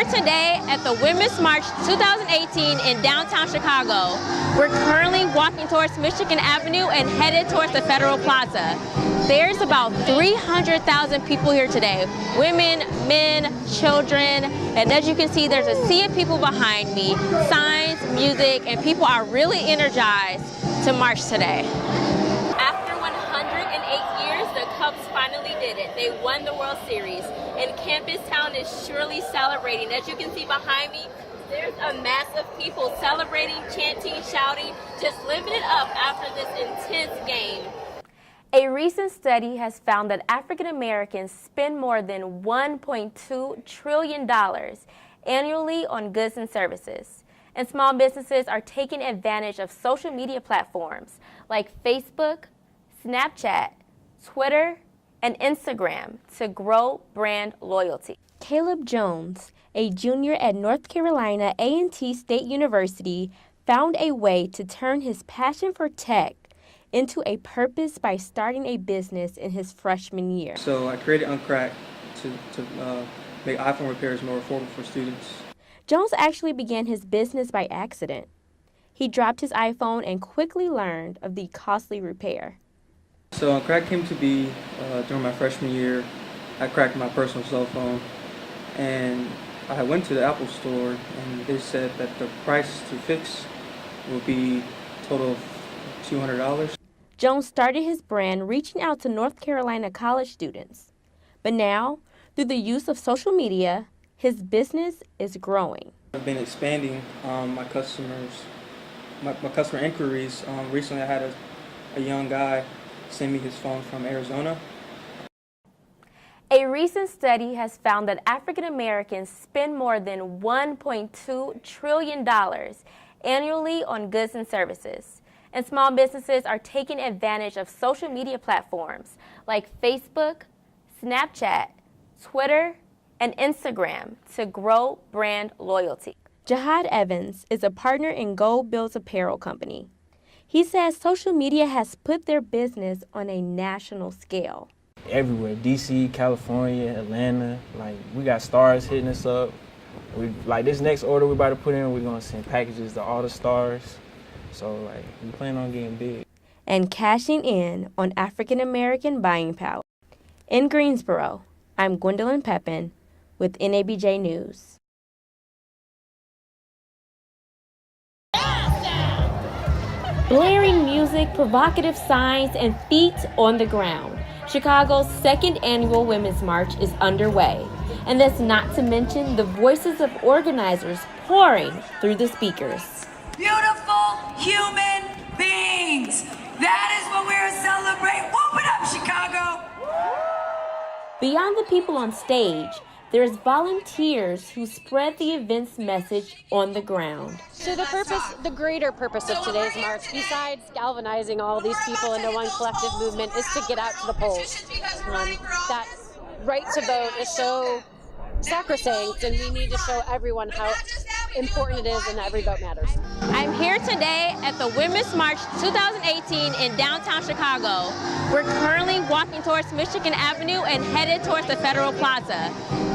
here today at the Women's March 2018 in downtown Chicago. We're currently walking towards Michigan Avenue and headed towards the Federal Plaza. There's about 300,000 people here today. Women, men, children, and as you can see, there's a sea of people behind me. Signs, music, and people are really energized to march today. After 108 years, the Cubs finally did it. They won the World Series, and Campus Town is surely celebrating. As you can see behind me, there's a mass of people celebrating, chanting, shouting, just living it up after this intense game. A recent study has found that African Americans spend more than $1.2 trillion annually on goods and services. And small businesses are taking advantage of social media platforms like Facebook, Snapchat, Twitter, and Instagram to grow brand loyalty. Caleb Jones, a junior at North Carolina A&T State University, found a way to turn his passion for tech into a purpose by starting a business in his freshman year. So I created Uncrack to make iPhone repairs more affordable for students. Jones actually began his business by accident. He dropped his iPhone and quickly learned of the costly repair. So Uncrack came to be during my freshman year. I cracked my personal cell phone, and I went to the Apple store, and they said that the price to fix will be a total of $200. Jones started his brand reaching out to North Carolina college students. But now, through the use of social media, his business is growing. I've been expanding my customer inquiries. Recently I had a young guy send me his phone from Arizona. A recent study has found that African Americans spend more than $1.2 trillion annually on goods and services. And small businesses are taking advantage of social media platforms like Facebook, Snapchat, Twitter, and Instagram to grow brand loyalty. Jihad Evans is a partner in Gold Bills Apparel Company. He says social media has put their business on a national scale. Everywhere, DC, California, Atlanta, like we got stars hitting us up. Like this next order we about to put in, we're gonna send packages to all the stars. So like we plan on getting big. And cashing in on African American buying power. In Greensboro, I'm Gwen Pepin with NABJ News. Blaring music, provocative signs, and feet on the ground. Chicago's second annual Women's March is underway. And that's not to mention the voices of organizers pouring through the speakers. Beautiful human beings. That is what we're celebrating. Whoop it up, Chicago. Beyond the people on stage, there's volunteers who spread the event's message on the ground. So the greater purpose of today's march, besides galvanizing all these people into one collective movement, is to get out to the polls. That right to vote is so sacrosanct, and we need to show everyone how important it is and that every vote matters. I'm here today at the Women's March 2018 in downtown Chicago. We're currently walking towards Michigan Avenue and headed towards the Federal Plaza.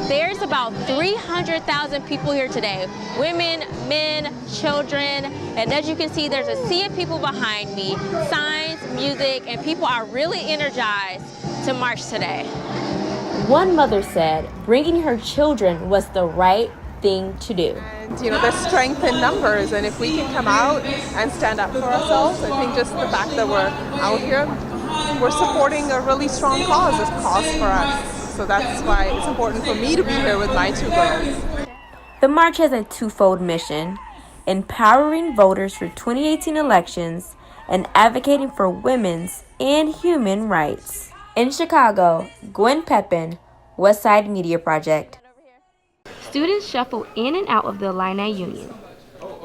There's about 300,000 people here today. Women, men, children, and as you can see, there's a sea of people behind me. Signs, music, and people are really energized to march today. One mother said bringing her children was the right thing to do. And, there's strength in numbers, and if we can come out and stand up for ourselves, I think just the fact that we're out here, we're supporting a really strong cause, a cause for us. So that's why it's important for me to be here with my two girls. The march has a twofold mission: empowering voters for 2018 elections and advocating for women's and human rights. In Chicago, Gwen Pepin, Westside Media Project. Students shuffle in and out of the Illini Union.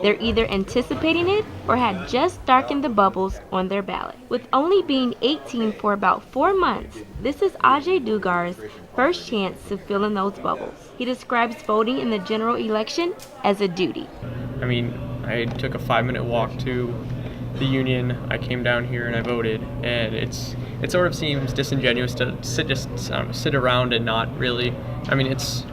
They're either anticipating it or had just darkened the bubbles on their ballot. With only being 18 for about 4 months, this is Ajay Dugar's first chance to fill in those bubbles. He describes voting in the general election as a duty. I mean, I took a 5-minute walk to the union. I came down here and I voted, and it sort of seems disingenuous to sit around and not really. I mean, it's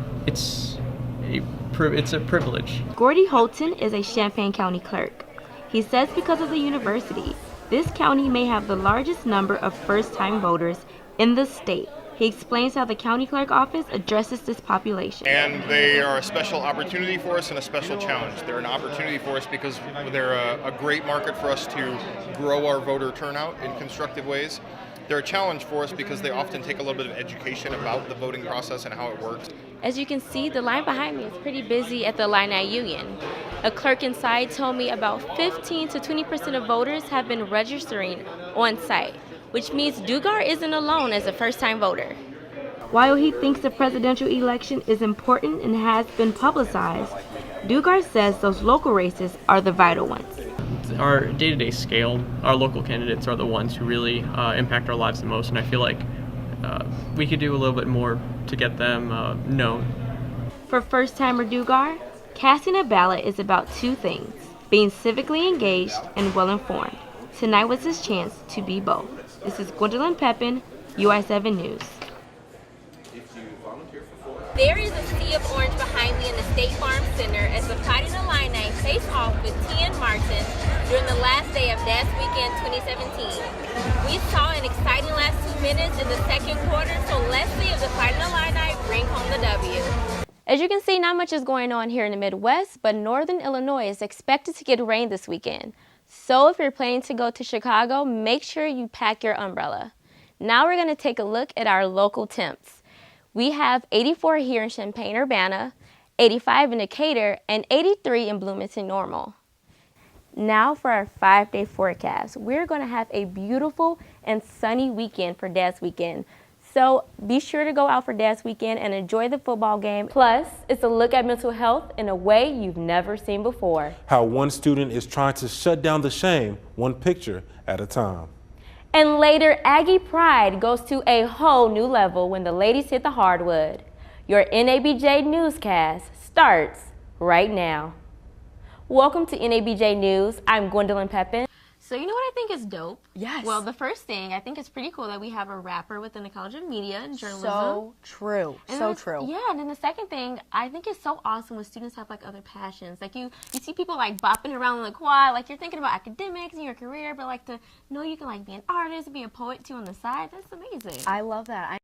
a it's a privilege. Gordy Holton is a Champaign County clerk. He says because of the university, this county may have the largest number of first-time voters in the state. He explains how the county clerk office addresses this population. And they are a special opportunity for us and a special challenge. They're an opportunity for us because they're a great market for us to grow our voter turnout in constructive ways. They're a challenge for us because they often take a little bit of education about the voting process and how it works. As you can see, the line behind me is pretty busy at the Illini Union. A clerk inside told me about 15 to 20% of voters have been registering on site, which means Dugar isn't alone as a first-time voter. While he thinks the presidential election is important and has been publicized, Dugar says those local races are the vital ones. Our day-to-day scale, our local candidates are the ones who really impact our lives the most, and I feel like we could do a little bit more to get them known. For first-timer Dugar, casting a ballot is about two things: being civically engaged and well-informed. Tonight was his chance to be both. This is Gwen Pepin, UI7 News. There is a sea of orange behind me in the State Farm Center as the Fighting Illini face off with TN Martin during the last day of Dad's Weekend 2017. We saw an exciting last 2 minutes in the second quarter, so let's see if the Fighting Illini bring home the W. As you can see, not much is going on here in the Midwest, but Northern Illinois is expected to get rain this weekend. So if you're planning to go to Chicago, make sure you pack your umbrella. Now we're going to take a look at our local temps. We have 84 here in Champaign-Urbana, 85 in Decatur, and 83 in Bloomington-Normal. Now for our 5-day forecast. We're going to have a beautiful and sunny weekend for Dad's Weekend. So be sure to go out for Dad's Weekend and enjoy the football game. Plus, it's a look at mental health in a way you've never seen before. How one student is trying to shut down the shame, one picture at a time. And later, Aggie Pride goes to a whole new level when the ladies hit the hardwood. Your NABJ newscast starts right now. Welcome to NABJ News. I'm Gwendolyn Pepin. So you know what I think is dope? Yes. Well, the first thing, I think it's pretty cool that we have a rapper within the College of Media and Journalism. So true. And so then true. Yeah, and then the second thing, I think it's so awesome when students have like other passions. Like you see people like bopping around in the quad, like you're thinking about academics and your career, but like to know you can like be an artist, be a poet too on the side, that's amazing. I love that.